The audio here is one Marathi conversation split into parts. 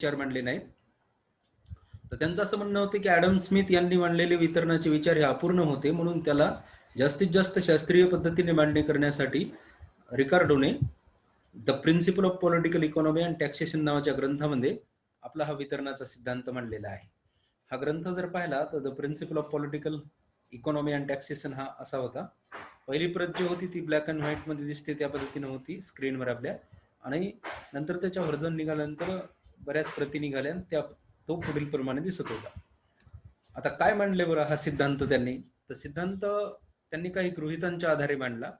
विचार मांडले नाहीत. तर त्यांचं असं म्हणणं होतं की ॲडम स्मिथ यांनी मांडलेले वितरणाचे विचार हे अपूर्ण होते, म्हणून त्याला जास्तीत जास्त शास्त्रीय पद्धतीने मांडणी करण्यासाठी रिकार्डोने the principle of political economy and taxation नावाच्या ग्रंथामध्ये आपला हा वितरणाचा सिद्धांत मांडलेला आहे. हा ग्रंथ जर पाहिला तर the principle of political economy and taxation हा असा होता. पहिली प्रत जी होती ती ब्लॅक अँड व्हाईट मध्ये दिसते त्या पद्धतीने होती स्क्रीनवर आपल्या, आणि नंतर त्याच्या व्हर्जन निघाल्यानंतर बऱ्याच प्रती निघाल्या, त्या तो पुढील प्रमाणे दिसत होता. आता काय मांडले बरं हा सिद्धांत त्यांनी? तर सिद्धांत त्यांनी काही गृहितांच्या आधारे मांडला.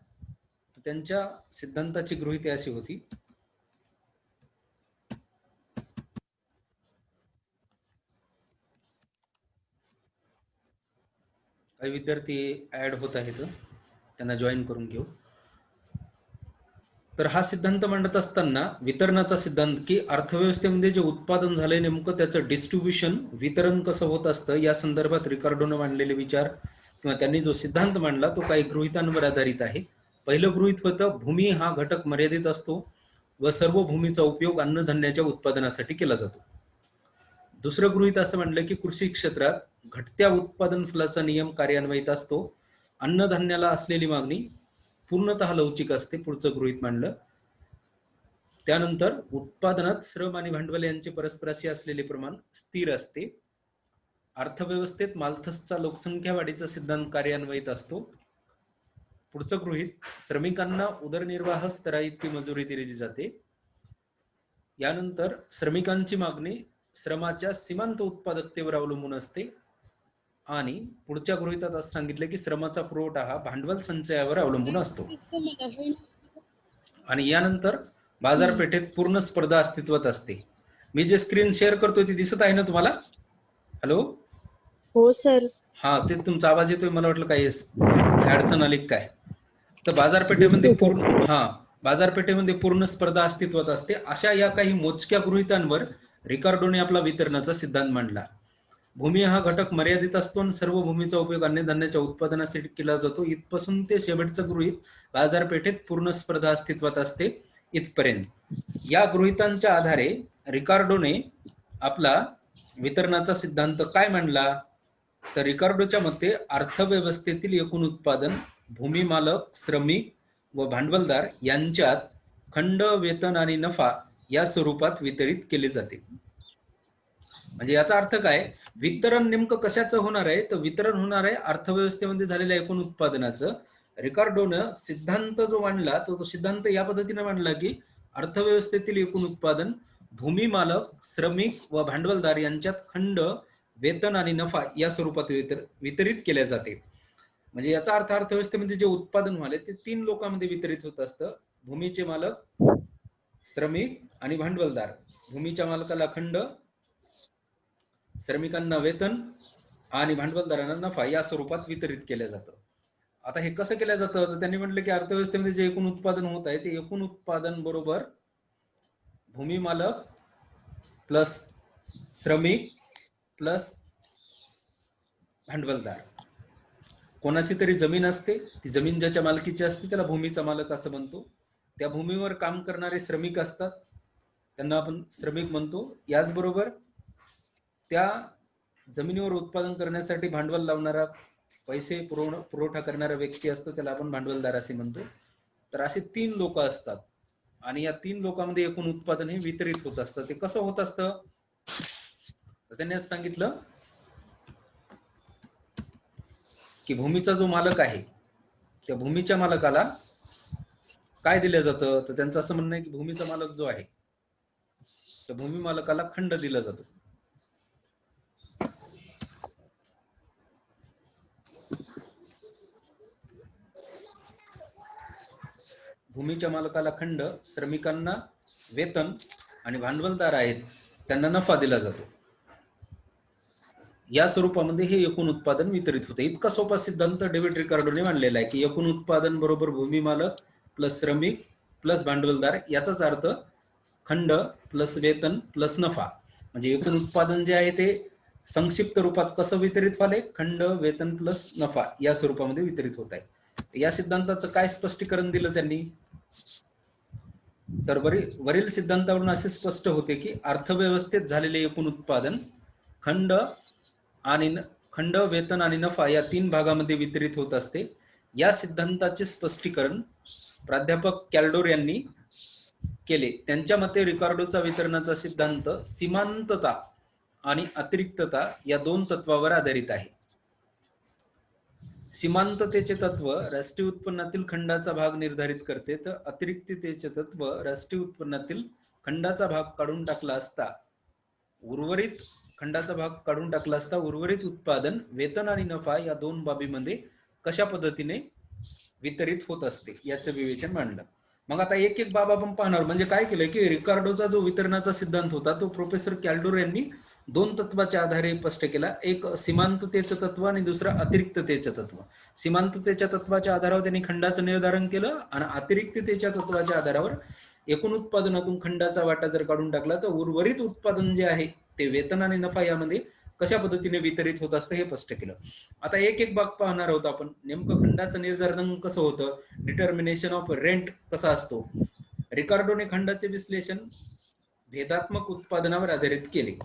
तर त्यांच्या सिद्धांताची गृहिती अशी होती, काही विद्यार्थी ऍड होत आहेत, त्यांना जॉईन करून घेऊ. तर हा सिद्धांत मांडत असताना वितरणाचा सिद्धांत, की अर्थव्यवस्थेमध्ये जे उत्पादन झालंय नेमकं त्याचं डिस्ट्रीब्युशन, वितरण कसं होत असतं या संदर्भात रिकार्डोने मांडलेले विचार किंवा त्यांनी जो सिद्धांत मांडला तो काही गृहितांवर आधारित आहे. पहिलं गृहित होतं, भूमी हा घटक मर्यादित असतो व सर्व भूमीचा उपयोग अन्नधान्याच्या उत्पादनासाठी केला जातो. दुसरं गृहित असं म्हणलं की कृषी क्षेत्रात घटत्या उत्पादन फलाचा नियम कार्यान्वित असतो, अन्नधान्याला असलेली मागणी पूर्णतः लवचिक असते. पुढचं गृहित मांडलं. त्यानंतर उत्पादनात श्रम आणि भांडवल यांचे परस्पराशी असलेले प्रमाण स्थिर असते. अर्थव्यवस्थेत मालथसचा लोकसंख्या वाढीचा सिद्धांत कार्यान्वित असतो. पुढचं गृहित, श्रमिकांना उदरनिर्वाह स्तराइतकी मजुरी दिली जाते. यानंतर श्रमिकांची मागणी श्रमाच्या सीमांत उत्पादकतेवर अवलंबून असते. आणि पुढच्या गृहितात असं सांगितलं की श्रमाचा पुरवठा हा भांडवल संचयावर अवलंबून असतो. आणि यानंतर बाजारपेठेत पूर्ण स्पर्धा अस्तित्वात असते. मी जे स्क्रीन शेअर करतोय ती दिसत आहे ना तुम्हाला? हॅलो? हो सर. हा, ते तुमचा आवाज येतोय, मला वाटलं काय अडचण आली काय. तर बाजारपेठेमध्ये पूर्ण स्पर्धा अस्तित्वात असते. अशा या काही मोजक्या गृहितांवर रिकार्डोने आपला वितरणाचा सिद्धांत मांडला. भूमी हा घटक मर्यादित असतो आणि सर्व भूमीचा उपयोग अन्नधान्याच्या उत्पादनासाठी केला जातो, इथपासून ते शेवटचं गृहित, बाजारपेठेत पूर्ण स्पर्धा अस्तित्वात असते, इथपर्यंत. या गृहितांच्या आधारे रिकार्डोने आपला वितरणाचा सिद्धांत काय मांडला? तर रिकार्डोच्या मते अर्थव्यवस्थेतील एकूण उत्पादन भूमी मालक, श्रमिक व भांडवलदार यांच्यात खंड, वेतन आणि नफा या स्वरूपात वितरित केले जाते. म्हणजे याचा अर्थ काय? वितरण नेमकं कशाचं होणार आहे? तर वितरण होणार आहे अर्थव्यवस्थेमध्ये झालेल्या एकूण उत्पादनाचं. रिकार्डोनं सिद्धांत जो मांडला तो सिद्धांत या पद्धतीने मांडला की अर्थव्यवस्थेतील एकूण उत्पादन भूमी मालक, श्रमिक व भांडवलदार यांच्यात खंड, वेतन आणि नफा या स्वरूपात वितरित केल्या जाते. म्हणजे याचा अर्थ अर्थव्यवस्थेमध्ये जे उत्पादन व्हाले ते 3 लोकांमध्ये वितरित होत असतं. भूमीचे मालक, श्रमिक आणि भांडवलदार. भूमीच्या मालकाला खंड, श्रमिकांना वेतन आणि भांडवलदारांना नफा या स्वरूपात वितरित केलं जातं. आता हे कसं केलं जातं? तर त्यांनी म्हटलं की अर्थव्यवस्थेमध्ये जे एकूण उत्पादन होत आहे ते एकूण उत्पादन बरोबर भूमी मालक प्लस श्रमिक प्लस भांडवलदार. कोणाची तरी जमीन असते, ती जमीन ज्याच्या मालकीची असते त्याला भूमीचा मालक असं म्हणतो. त्या भूमीवर काम करणारे श्रमिक असतात, त्यांना आपण श्रमिक म्हणतो. याचबरोबर त्या जमिनीवर उत्पादन करण्यासाठी भांडवल लावणारा, पैसे पुरवठा करणारा व्यक्ती असतो, त्याला आपण भांडवलदार असे म्हणतो. तर असे 3 लोक असतात आणि या 3 लोकांमध्ये एकूण उत्पादन हे वितरित होत असतं. ते कसं होत असतं? तर त्यांनी असं सांगितलं की भूमीचा जो मालक आहे त्या भूमीच्या मालकाला काय दिलं जातं? तर त्यांचं असं म्हणणं आहे की भूमीचा मालक जो आहे त्या भूमी मालकाला खंड दिला जातो. भूमीच्या मालकाला खंड, श्रमिकांना वेतन आणि भांडवलदार आहेत त्यांना नफा दिला जातो. या स्वरूपामध्ये हे एकूण उत्पादन वितरित होते. इतका सोपा सिद्धांत डेव्हिड रिकार्डोने मांडलेला आहे की एकूण उत्पादन बरोबर भूमी मालक प्लस श्रमिक प्लस भांडवलदार, याचाच अर्थ खंड प्लस वेतन प्लस नफा. म्हणजे एकूण उत्पादन जे आहे ते संक्षिप्त रूपात कसं वितरित व्हाले? खंड, वेतन प्लस नफा या स्वरूपामध्ये वितरित होत आहे. या सिद्धांताचं काय स्पष्टीकरण दिलं त्यांनी? तर वरील सिद्धांतावरून असे स्पष्ट होते की अर्थव्यवस्थेत झालेले एकूण उत्पादन खंड आणि खंड, वेतन आणि नफा या 3 भागामध्ये वितरित होत असते. या सिद्धांताचे स्पष्टीकरण प्राध्यापक कॅल्डोर यांनी केले. त्यांच्या मते रिकार्डोचा वितरणाचा सिद्धांत सीमांतता आणि अतिरिक्तता या 2 तत्वावर आधारित आहे. सीमांततेचे तत्व राष्ट्रीय उत्पन्नातील खंडाचा भाग निर्धारित करते, तर अतिरिक्ततेचे तत्व राष्ट्रीय उत्पन्नातील खंडाचा भाग काढून टाकला असता उर्वरित उत्पादन, वेतन आणि नफा या 2 बाबीमध्ये कशा पद्धतीने वितरित होत असते याचं विवेचन मांडलं. मग आता एक एक बाब आपण पाहणार. म्हणजे काय केलंय की रिकार्डोचा जो वितरणाचा सिद्धांत होता तो प्रोफेसर कॅल्डोर यांनी 2 तत्वाच्या आधारे स्पष्ट केला. एक सीमांततेचं तत्व आणि दुसरं अतिरिक्ततेचं तत्व. सीमांततेच्या तत्वाच्या आधारावर त्यांनी खंडाचं निर्धारण केलं आणि अतिरिक्ततेच्या तत्वाच्या आधारावर एकूण उत्पादनातून खंडाचा वाटा जर काढून टाकला तर उर्वरित उत्पादन जे आहे ते वेतन आणि नफा यामध्ये कशा पद्धतीने वितरित होत असतं हे स्पष्ट केलं. आता एक एक भाग पाहणार आहोत आपण. नेमकं खंडाचं निर्धारण कसं होतं, डिटर्मिनेशन ऑफ रेंट कसा असतो. रिकार्डोने खंडाचे विश्लेषण भेदात्मक उत्पादनावर आधारित केले.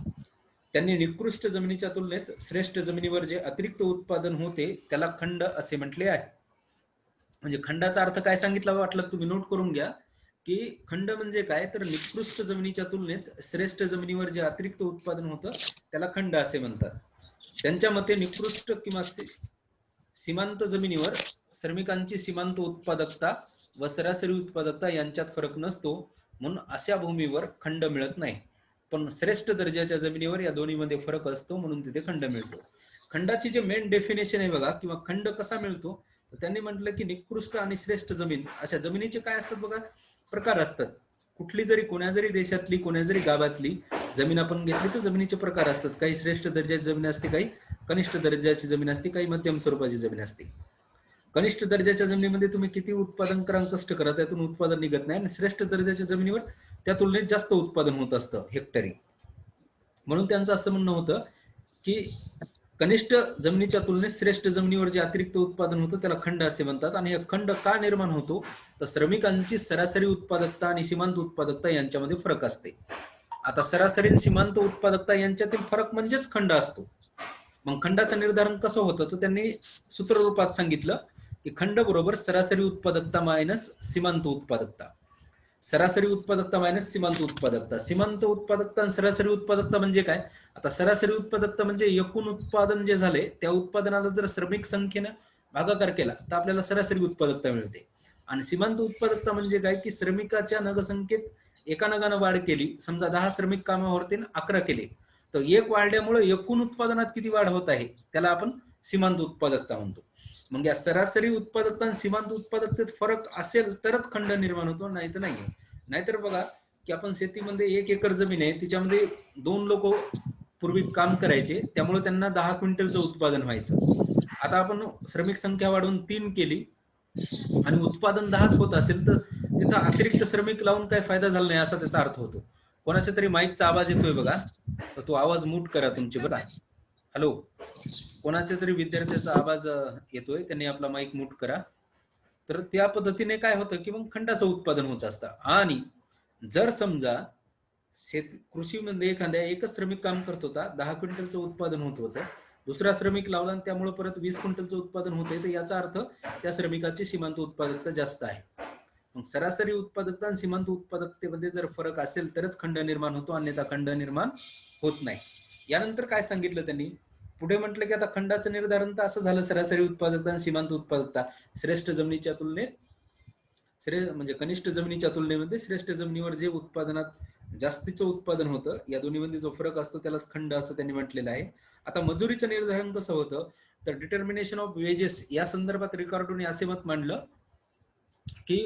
त्यांनी निकृष्ट जमिनीच्या तुलनेत श्रेष्ठ जमिनीवर जे अतिरिक्त उत्पादन होते त्याला खंड असे म्हटले आहे. म्हणजे खंडाचा अर्थ काय सांगितला वाटलं तुम्ही नोट करून घ्या की खंड म्हणजे काय, तर निकृष्ट जमिनीच्या तुलनेत श्रेष्ठ जमिनीवर जे अतिरिक्त उत्पादन होतं त्याला खंड असे म्हणतात. त्यांच्या मते निकृष्ट किंवा सीमांत जमिनीवर श्रमिकांची सीमांत उत्पादकता व सरासरी उत्पादकता यांच्यात फरक नसतो, म्हणून अशा भूमीवर खंड मिळत नाही. पण श्रेष्ठ दर्जाच्या जमिनीवर या दोन्हीमध्ये फरक असतो, म्हणून तिथे खंड मिळतो. खंडाची जे मेन डेफिनेशन आहे बघा, किंवा खंड कसा मिळतो, तर त्यांनी म्हटलं की निकृष्ट आणि श्रेष्ठ जमीन अशा जमिनीचे काय असतात बघा, प्रकार असतात. कुठली जरी कोण्या जरी देशातली कोण्या जरी गावातली जमीन आपण घेतली तर जमिनीचे प्रकार असतात. काही श्रेष्ठ दर्जाची जमीन असते, काही कनिष्ठ दर्जाची जमीन असते, काही मध्यम स्वरूपाची जमीन असते. कनिष्ठ दर्जाच्या जमिनीमध्ये तुम्ही किती उत्पादन करा, कष्ट करा, त्यातून उत्पादन निघत नाही. आणि श्रेष्ठ दर्जाच्या जमिनीवर त्या तुलनेत जास्त उत्पादन होत असतं हेक्टरी. म्हणून त्यांचं असं म्हणणं होतं की कनिष्ठ जमिनीच्या तुलनेत श्रेष्ठ जमिनीवर जे अतिरिक्त उत्पादन होतं त्याला खंड असे म्हणतात. आणि हे खंड का निर्माण होतो, तर श्रमिकांची सरासरी उत्पादकता आणि सीमांत उत्पादकता यांच्यामध्ये फरक असते. आता सरासरी आणि सीमांत उत्पादकता यांच्यातील फरक म्हणजेच खंड असतो. मग खंडाचं निर्धारण कसं होतं, तर त्यांनी सूत्ररूपात सांगितलं की खंड बरोबर सरासरी उत्पादकता मायनस सीमांत उत्पादकता. सरासरी उत्पादकता मायनस सीमांत उत्पादकता. सीमांत उत्पादकता आणि सरासरी उत्पादकता म्हणजे काय, आता सरासरी उत्पादकता म्हणजे एकूण उत्पादन जे झाले त्या उत्पादनाला जर श्रमिक संख्येनं भागाकार केला तर आपल्याला सरासरी उत्पादकता मिळते. आणि सीमांत उत्पादकता म्हणजे काय की श्रमिकाच्या नगसंख्येत एका नगानं वाढ केली, समजा 10 श्रमिक कामावरती 11 केले, तर एक वाढल्यामुळे एकूण उत्पादनात किती वाढ होत आहे त्याला आपण सीमांत उत्पादकता म्हणतो. मग या सरासरी उत्पादकता आणि सीमांत उत्पादकतेत फरक असेल तरच खंड निर्माण होतो, नाही तर नाही. नाहीतर बघा की आपण शेतीमध्ये 1 एकर जमीन आहे, तिच्यामध्ये 2 लोक पूर्वी काम करायचे, त्यामुळे त्यांना 10 क्विंटलचं उत्पादन व्हायचं. आता आपण श्रमिक संख्या वाढवून 3 केली आणि उत्पादन 10च होत असेल तर तिथं अतिरिक्त श्रमिक लावून काही फायदा झाला नाही असा त्याचा अर्थ होतो. कोणाच्या तरी माईकचा आवाज येतोय बघा, तर तो आवाज म्यूट करा तुमची बघा. हॅलो, कोणाच्या तरी विद्यार्थ्याचा आवाज येतोय, त्यांनी आपला माईक म्यूट करा. तर त्या पद्धतीने काय होतं की मग खंडाचं उत्पादन होत असतं. आणि जर समजा कृषीमध्ये एखाद्या एकच श्रमिक काम करत होता, 10 क्विंटलचं उत्पादन होत होतं, दुसरा श्रमिक लावला आणि त्यामुळे परत 20 क्विंटलचं उत्पादन होतंय, तर याचा अर्थ त्या श्रमिकाची सीमांत उत्पादकता जास्त आहे. मग सरासरी उत्पादकता आणि सीमांत उत्पादकतेमध्ये जर फरक असेल तरच खंड निर्माण होतो, अन्यथा खंड निर्माण होत नाही. यानंतर काय सांगितलं त्यांनी, पुढे म्हटलं की आता खंडाचं निर्धारण तर असं झालं, सरासरी उत्पादकता आणि सीमांत उत्पादकता श्रेष्ठ जमिनीच्या तुलनेत म्हणजे कनिष्ठ जमिनीच्या तुलनेमध्ये श्रेष्ठ जमिनीवर जे उत्पादनात जास्तीचं उत्पादन होतं, या दोन्हीमध्ये जो फरक असतो त्यालाच खंड असं त्यांनी म्हटलेलं आहे. आता मजुरीचं निर्धारण कसं होतं, तर डिटर्मिनेशन ऑफ वेजेस या संदर्भात रिकार्डोने असे मत मांडलं की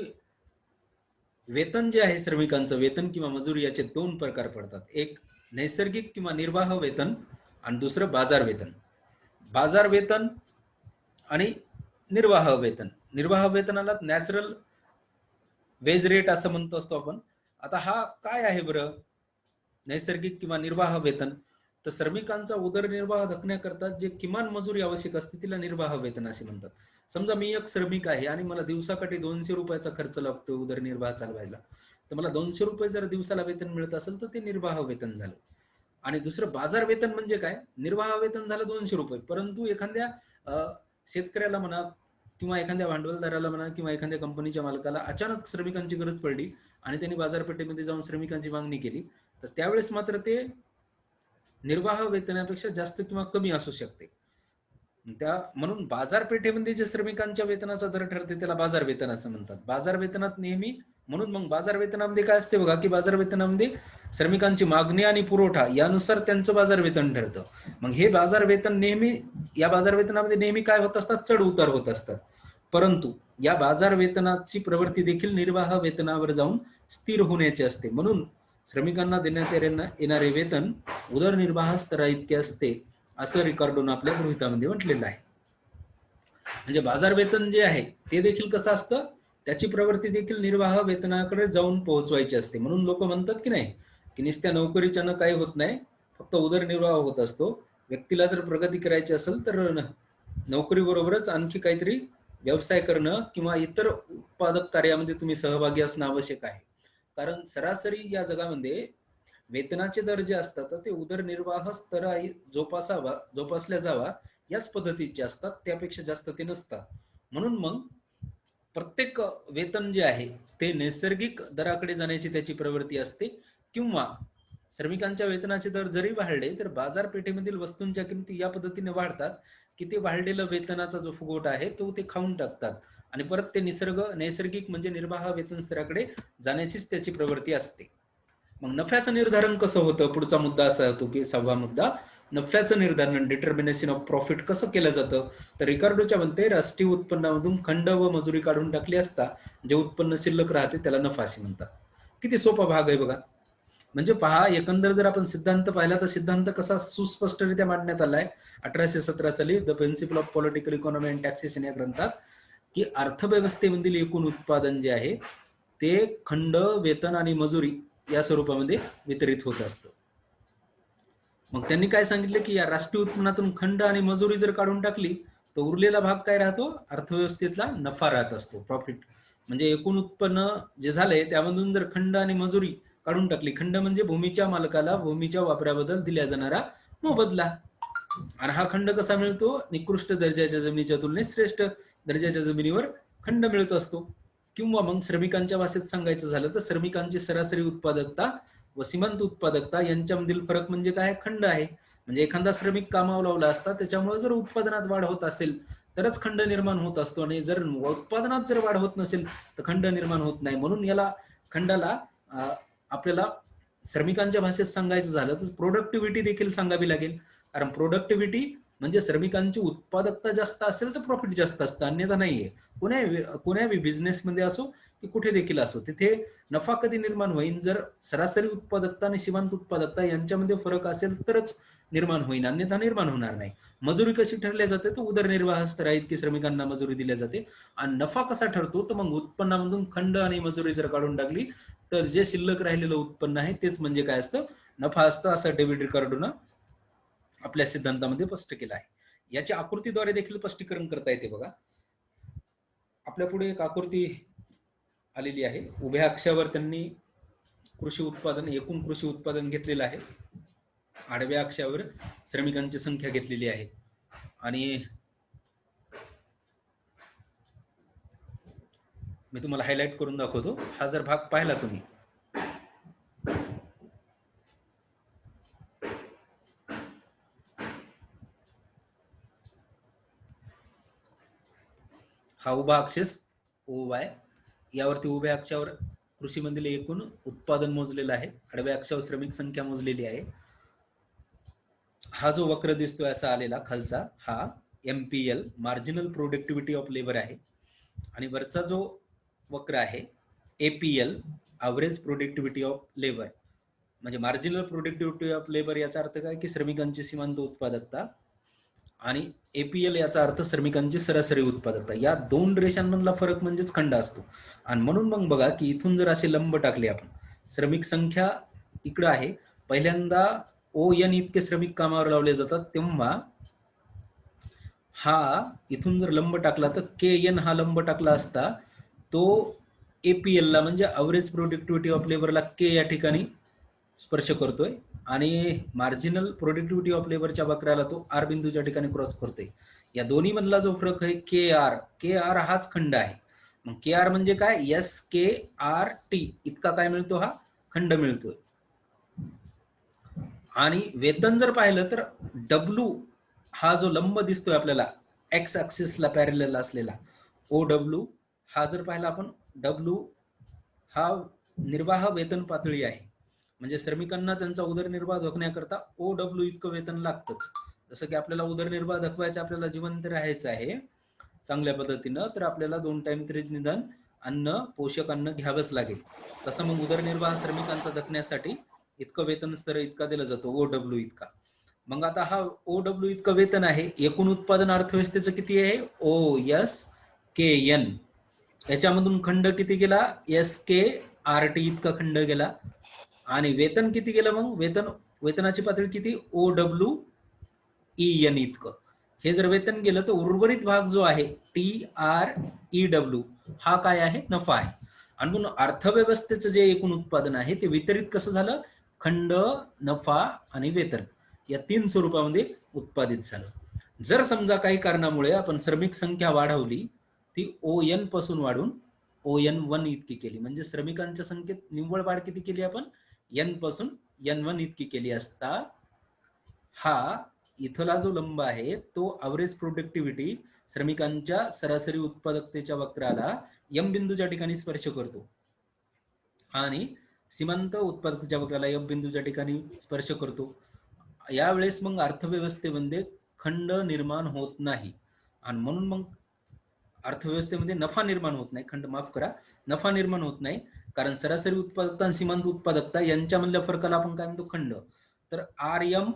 वेतन जे आहे श्रमिकांचं वेतन किंवा मजुरी याचे 2 प्रकार पडतात. एक नैसर्गिक किंवा निर्वाह वेतन आणि दुसरं बाजार वेतन. बाजार वेतन आणि निर्वाह वेतन. निर्वाह वेतनाला नॅचरल वेज रेट असं म्हणतो असतो आपण. आता हा काय आहे बरं, नैसर्गिक किंवा निर्वाह वेतन, तर श्रमिकांचा उदरनिर्वाह धकण्याकरता जे किमान मजुरी आवश्यक असते तिला निर्वाह वेतन असे म्हणतात. समजा मी एक श्रमिक आहे आणि मला दिवसाकाठी 200 रुपयाचा खर्च लागतो उदरनिर्वाह चालवायला, तर मला 200 रुपये जर दिवसाला वेतन मिळत असेल तर ते निर्वाह वेतन झालं. आणि दुसरं बाजार वेतन म्हणजे काय, निर्वाह वेतन झालं 200 रुपये, परंतु एखाद्या शेतकऱ्याला म्हणा किंवा एखाद्या भांडवलदाराला म्हणा किंवा एखाद्या कंपनीच्या मालकाला अचानक श्रमिकांची गरज पडली आणि त्यांनी बाजारपेठेमध्ये जाऊन श्रमिकांची मागणी केली, तर त्यावेळेस मात्र ते निर्वाह वेतनापेक्षा जास्त किंवा कमी असू शकते. म्हणून बाजारपेठेमध्ये जे श्रमिकांच्या वेतनाचा दर ठरते त्याला बाजार वेतन असं म्हणतात. बाजार वेतनात नेहमी, म्हणून मग बाजार वेतनामध्ये काय असते बघा, की बाजार वेतनामध्ये श्रमिकांची मागणी आणि पुरवठा यानुसार त्यांचं बाजार वेतन ठरतं. मग हे बाजार वेतन नेहमी, या बाजार वेतनामध्ये नेहमी काय होत असतात, चढ उतार होत असतात. परंतु या बाजार वेतनाची प्रवृत्ती देखील निर्वाह वेतनावर जाऊन स्थिर होण्याची असते. म्हणून श्रमिकांना देण्यात येणारे वेतन उदरनिर्वाह स्तरा इतके असते असं रिकार्डोनं आपल्या गृहीतामध्ये म्हटलेलं आहे. म्हणजे बाजार वेतन जे आहे ते देखील कसं असतं, त्याची प्रवृत्ती देखील निर्वाह वेतनाकडे जाऊन पोहोचवायची असते. म्हणून लोक म्हणतात की नाही, की नुसत्या नोकरीच्यानं काही होत नाही, फक्त उदरनिर्वाह होत असतो. व्यक्तीला जर प्रगती करायची असेल तर नोकरी बरोबरच आणखी काहीतरी व्यवसाय करणं किंवा इतर उत्पादक कार्यामध्ये तुम्ही सहभागी असणं आवश्यक आहे. कारण सरासरी या जगामध्ये वेतनाचे दर जे असतात ते उदरनिर्वाह स्तर जोपासल्या जावा याच पद्धतीचे असतात, त्यापेक्षा जास्त ते नसतात. म्हणून मग प्रत्येक वेतन जे आहे ते नैसर्गिक दराकडे जाण्याची त्याची प्रवृत्ती असते, किंवा श्रमिकांच्या वेतनाचे दर जरी वाढले तर बाजारपेठेमधील वस्तूंच्या किमती या पद्धतीने वाढतात की ते वाढलेलं वेतनाचा जो फुगवटा आहे तो ते खाऊन टाकतात आणि परत ते नैसर्गिक म्हणजे निर्वाह वेतन स्तराकडे जाण्याचीच त्याची प्रवृत्ती असते. मग नफ्याचं निर्धारण कसं होतं, पुढचा मुद्दा असा होतो की 6वा मुद्दा, नफ्याचं निर्धारण, डिटर्मिनेशन ऑफ प्रॉफिट कसं केलं जातं. तर रिकार्डोच्या म्हणते राष्ट्रीय उत्पन्नामधून खंड व मजुरी काढून टाकली असता जे उत्पन्न शिल्लक राहते त्याला नफा असे म्हणतात. किती सोपा भाग आहे बघा. म्हणजे पहा, एकंदर जर आपण सिद्धांत पाहिला तर सिद्धांत कसा सुस्पष्टरित्या मांडण्यात आलाय 1817 साली the principle of political economy and taxation या ग्रंथात, की अर्थव्यवस्थेमधील एकूण उत्पादन जे आहे ते खंड, वेतन आणि मजुरी या स्वरूपामध्ये वितरित होत असतं. मग त्यांनी काय सांगितलं की या राष्ट्रीय उत्पन्नातून खंड आणि मजुरी जर काढून टाकली तर उरलेला भाग काय राहतो, अर्थव्यवस्थेतला नफा राहत असतो, प्रॉफिट. म्हणजे एकूण उत्पन्न जे झालंय त्यामधून जर खंड आणि मजुरी काढून टाकली, खंड म्हणजे भूमीच्या मालकाला भूमीच्या वापराबद्दल दिल्या जाणारा मोबदला, आणि हा खंड कसा मिळतो, निकृष्ट दर्जाच्या जमिनीच्या तुलनेत श्रेष्ठ दर्जाच्या जमिनीवर खंड मिळत असतो. किंवा मग श्रमिकांच्या भाषेत सांगायचं झालं तर श्रमिकांची सरासरी उत्पादकता व सीमांत उत्पादकता यांच्यामधील फरक म्हणजे काय, खंड आहे. म्हणजे एखादा श्रमिक कामावर लावला असता त्याच्यामुळे जर उत्पादनात वाढ होत असेल तरच खंड निर्माण होत असतो, आणि जर उत्पादनात जर वाढ होत नसेल तर खंड निर्माण होत नाही. म्हणून याला खंडाला आपल्याला श्रमिकांच्या भाषेत सांगायचं झालं तर प्रोडक्टिव्हिटी देखील सांगावी लागेल. कारण प्रोडक्टिव्हिटी म्हणजे श्रमिकांची उत्पादकता जास्त असेल तर प्रॉफिट जास्त असतं, अन्यथा नाहीये. कोण्याही बिझनेसमध्ये असो की कुठे देखील असो, तिथे नफा कधी निर्माण होईल, जर सरासरी उत्पादकता आणि सीमांत उत्पादकता यांच्यामध्ये फरक असेल तरच निर्माण होईल, अन्यथा निर्माण होणार नाही. मजुरी कशी ठरली जाते, तर उदरनिर्वाह स्तरा इतकी श्रमिकांना मजुरी दिली जाते. आणि नफा कसा ठरतो, तर मग उत्पन्नामधून खंड आणि मजुरी जर काढून टाकली तर जे शिल्लक राहिलेलं उत्पन्न आहे तेच म्हणजे काय असतं, नफा असतं, असं डेव्हिड रिकार्डोनं आपल्या सिद्धांतामध्ये स्पष्ट केलं आहे. याच्या आकृतीद्वारे देखील स्पष्टीकरण करता येते बघा. आपल्या पुढे एक आकृती आलेली आहे. उभ्या अक्षावर त्यांनी कृषी उत्पादन, एकूण कृषी उत्पादन घेतलेलं आहे. आडव्या अक्षावर श्रमिकांची संख्या घेतलेली आहे. आणि मी तुम्हाला हायलाइट करून दाखवतो. हा जर भाग पाहिला तुम्ही, हा उभा अक्षस OY, यावरती उभ्या अक्षावर कृषीमधील एकूण उत्पादन मोजलेलं आहे, आडव्या अक्षावर श्रमिक संख्या मोजलेली आहे. हा जो वक्र दिसतोय असा आलेला खालचा, हा MPL marginal productivity of labour आहे. आणि वरचा जो वक्र आहे APL average productivity of labour. म्हणजे मार्जिनल प्रोडक्टिव्हिटी ऑफ लेबर याचा अर्थ काय, की श्रमिकांची सीमांत उत्पादकता, आणि APL याचा अर्थ श्रमिकांची सरासरी उत्पादकता. या दोन रेषांमधला फरक म्हणजेच खंड असतो. आणि म्हणून मग बघा की इथून जर असे लंब टाकले आपण, श्रमिक संख्या इकडं आहे, पहिल्यांदा ON इतके श्रमिक कामावर लावले जातात, तेव्हा हा इथून जर लंब टाकला तर KN हा लंब टाकला असता तो APL ला म्हणजे ॲव्हरेज प्रोडक्टिव्हिटी ऑफ लेबरला के या ठिकाणी स्पर्श करतोय आणि मार्जिनल प्रोडक्टिव्हिटी ऑफ लेबरच्या वक्राला तो आर बिंदूच्या ठिकाणी क्रॉस करतोय. या दोन्ही मधला जो फरक आहे के आर हाच खंड आहे. मग के आर म्हणजे काय, SKRT इतका काय मिळतो, हा खंड मिळतोय. आणि वेतन जर पाहिलं तर डब्ल्यू हा जो लंब दिसतोय आपल्याला एक्स ऍक्सिसला पॅरलल असलेला OW हा जर पाहिला आपण, डब्ल्यू हा निर्वाह वेतन पातळी आहे. म्हणजे श्रमिकांना त्यांचा उदरनिर्वाह धकण्याकरता OW इतकं वेतन लागतंच. जसं की आपल्याला उदरनिर्वाह धकवायचा, आपल्याला जिवंत राहायचं आहे चांगल्या पद्धतीनं, तर आपल्याला 2 टाइम तरी निदान अन्न, पोषक अन्न घ्यावंच लागेल. तसं मग उदरनिर्वाह श्रमिकांचा धकण्यासाठी इतकं वेतन स्तर इतका दिला जातो, OW इतका. मग आता हा OW इतकं वेतन आहे, एकूण उत्पादन अर्थव्यवस्थेचं किती आहे, OSKN, याच्यामधून खंड किती गेला, SKRT इतका खंड गेला. आणि वेतन किती गेलं, मग वेतनाची पातळी किती, OWEN इतकं. हे जर वेतन गेलं तर उर्वरित भाग जो आहे TREW हा काय आहे, नफा आहे. आणि म्हणून अर्थव्यवस्थेचं जे एकूण उत्पादन आहे ते वितरित कसं झालं, खंड, नफा आणि वेतन या 3 स्वरूपामध्ये उत्पादित झालं. जर समजा काही कारणामुळे आपण श्रमिक संख्या वाढवली, ती ON पासून वाढून ON1 इतकी केली, म्हणजे श्रमिकांच्या संख्येत निव्वळ वाढ किती केली आपण, N पासून N1 इतकी केली असता हा इथला जो लंब आहे तो ॲव्हरेज प्रोडक्टिव्हिटी श्रमिकांच्या सरासरी उत्पादकतेच्या वक्राला M बिंदूच्या ठिकाणी स्पर्श करतो आणि सीमांत उत्पादकतेच्या वक्राला F बिंदूच्या ठिकाणी स्पर्श करतो. यावेळेस मग अर्थव्यवस्थेमध्ये खंड निर्माण होत नाही आणि म्हणून मग अर्थव्यवस्थेमध्ये नफा निर्माण होत नाही, खंड माफ करा, नफा निर्माण होत नाही, कारण सरासरी उत्पादकता आणि सीमांत उत्पादकता यांच्यामधल्या फरकाला आपण काय म्हणतो, खंड. तर RMFE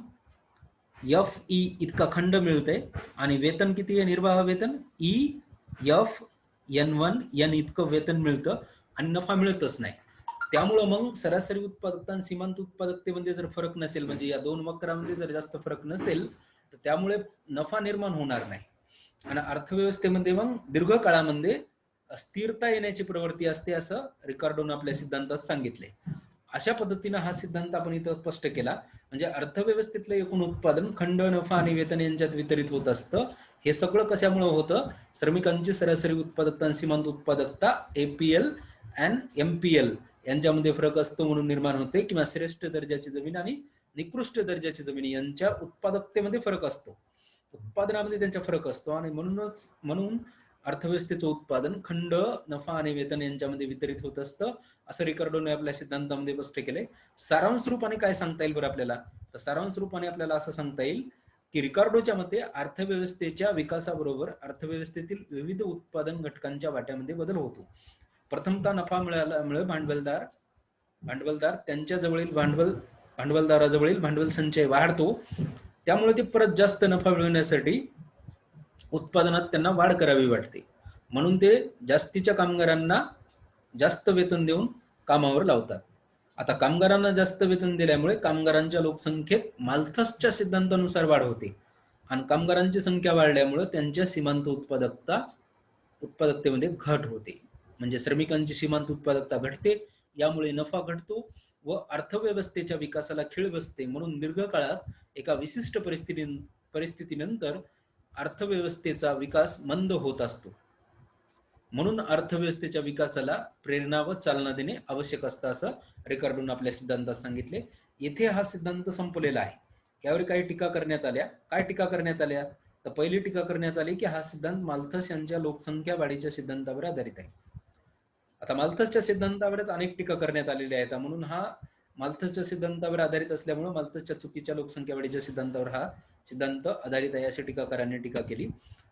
इतका खंड मिळते आणि वेतन किती आहे, निर्वाह वेतन EFN1N इतकं वेतन मिळतं आणि नफा मिळतच नाही. त्यामुळं मग सरासरी उत्पादकता आणि सीमांत उत्पादकतेमध्ये जर फरक नसेल, म्हणजे या 2 वक्रांमध्ये जर जास्त फरक नसेल, तर त्यामुळे नफा निर्माण होणार नाही आणि अर्थव्यवस्थेमध्ये मग दीर्घ काळामध्ये स्थिरता येण्याची प्रवृत्ती असते, असं रिकार्डोने आपल्या सिद्धांतात सांगितले. अशा पद्धतीनं हा सिद्धांत आपण इथं स्पष्ट केला. म्हणजे अर्थव्यवस्थेतलं एकूण उत्पादन खंड, नफा आणि वेतन यांच्यात वितरित होत असतं. हे सगळं कशामुळे होतं, श्रमिकांची सरासरी उत्पादकता आणि सीमांत उत्पादकता APL आणि MPL यांच्यामध्ये फरक असतो म्हणून निर्माण होते, किंवा श्रेष्ठ दर्जाची जमीन आणि निकृष्ट दर्जाची जमीन यांच्या उत्पादकतेमध्ये फरक असतो, उत्पादनामध्ये त्यांचा फरक असतो आणि म्हणून अर्थव्यवस्थेचं उत्पादन खंड, नफा आणि वेतन यांच्यामध्ये वितरित होत असतं, असं रिकार्डोने आपल्या सिद्धांतामध्ये स्पष्ट केले. सारांश रूपाने काय सांगता येईल बरं आपल्याला, तर सारांश रूपाने आपल्याला असं सांगता येईल की रिकार्डोच्या मते अर्थव्यवस्थेच्या विकासाबरोबर अर्थव्यवस्थेतील विविध उत्पादन घटकांच्या वाट्यामध्ये बदल होतो. प्रथमतः नफा मिळाल्यामुळे भांडवलदार त्यांच्या जवळील भांडवलदाराजवळील भांडवल संचय वाढतो, त्यामुळे ते परत जास्त नफा मिळवण्यासाठी उत्पादनात त्यांना वाढ करावी वाटते, म्हणून ते जास्तीच्या कामगारांना जास्त वेतन देऊन कामावर लावतात. आता कामगारांना जास्त वेतन दिल्यामुळे कामगारांच्या लोकसंख्येत माल्थसच्या सिद्धांतानुसार वाढ होते आणि कामगारांची संख्या वाढल्यामुळे त्यांच्या सीमांत उत्पादकतेमध्ये घट होते. म्हणजे श्रमिकांची सीमांत उत्पादकता घटते, यामुळे नफा घटतो व अर्थव्यवस्थेच्या विकासाला खीळ बसते. म्हणून दीर्घ काळात एका विशिष्ट परिस्थितीनंतर अर्थव्यवस्थेचा विकास मंद होत असतो. म्हणून अर्थव्यवस्थेच्या विकासाला प्रेरणा व चालना देणे आवश्यक असतं, असं रिकार्डोने आपल्या सिद्धांतात सांगितले. येथे हा सिद्धांत संपलेला आहे. यावर काही टीका करण्यात आल्या. काय टीका करण्यात आल्या, तर पहिली टीका करण्यात आली की हा सिद्धांत माल्थस यांच्या लोकसंख्या वाढीच्या सिद्धांतावर आधारित आहे. आता माल्थसच्या सिद्धांतावरच अनेक टीका करण्यात आलेल्या आहेत, म्हणून हा माल्थसच्या सिद्धांतावर आधारित असल्यामुळे माल्थसच्या चुकीच्या लोकसंख्या वाढीच्या सिद्धांतावर हा सिद्धांत आधारित आहे, अशी टीकाकारांनी टीका केली.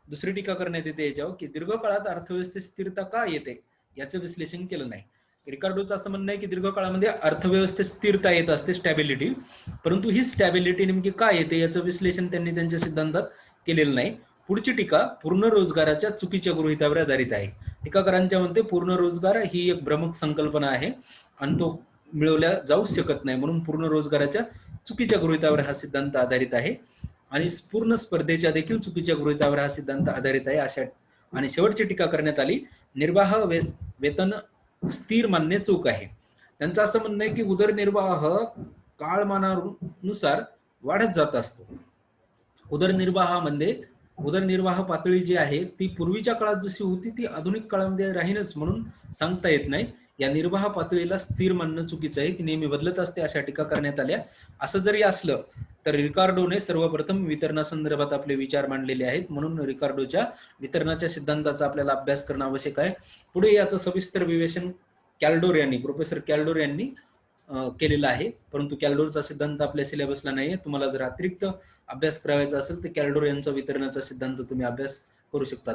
दुसरी टीका करण्यात येते याच्यावर की दीर्घ काळात अर्थव्यवस्थेत स्थिरता का येते याचं विश्लेषण केलं नाही. रिकार्डोचं असं म्हणणं आहे की दीर्घ काळामध्ये अर्थव्यवस्थेत स्थिरता येत असते, स्टॅबिलिटी, परंतु ही स्टॅबिलिटी नेमकी काय येते याचं विश्लेषण त्यांनी त्यांच्या सिद्धांतात केलेलं नाही. पुढची टीका पूर्ण रोजगाराच्या चुकीच्या गृहीतावर आधारित आहे. टीकाकारांच्या मते पूर्ण रोजगार ही एक भ्रमक संकल्पना आहे आणि तो मिळवल्या जाऊ शकत नाही, म्हणून पूर्ण रोजगाराच्या चुकीच्या गृहीतावर हा सिद्धांत आधारित आहे आणि पूर्ण स्पर्धेच्या देखील चुकीच्या गृहीतावर हा सिद्धांत आधारित आहे. अशा आणि शेवटची टीका करण्यात आली निर्वाह वेतन स्थिर मानणे चूक आहे. त्यांचं असं म्हणणं आहे की उदरनिर्वाह काळमानानुसार वाढत जात असतो. उदरनिर्वाहामध्ये उदरनिर्वाह पातळी जी आहे ती पूर्वीच्या काळात जशी होती ती आधुनिक काळामध्ये राहीनच म्हणून सांगता येत नाही. या निर्वाह पातळीला स्थिर मानणं चुकीचं आहे, ती नेहमी बदलत असते, अशा टीका करण्यात आल्या. असं जरी असलं तर रिकार्डोने सर्वप्रथम वितरणासंदर्भात आपले विचार मांडलेले आहेत, म्हणून रिकार्डोच्या वितरणाच्या सिद्धांताचा आपल्याला अभ्यास करणं आवश्यक आहे. पुढे याचं सविस्तर विवेचन प्रोफेसर कॅल्डोर यांनी केलेला आहे, परंतु कॅल्डोरचा सिद्धांत आपल्या सिलेबसला नाहीये. तुम्हाला जर अतिरिक्त अभ्यास करायचा असेल तर कॅल्डोर यांचा वितरणाचा सिद्धांत तुम्ही अभ्यास करू शकता.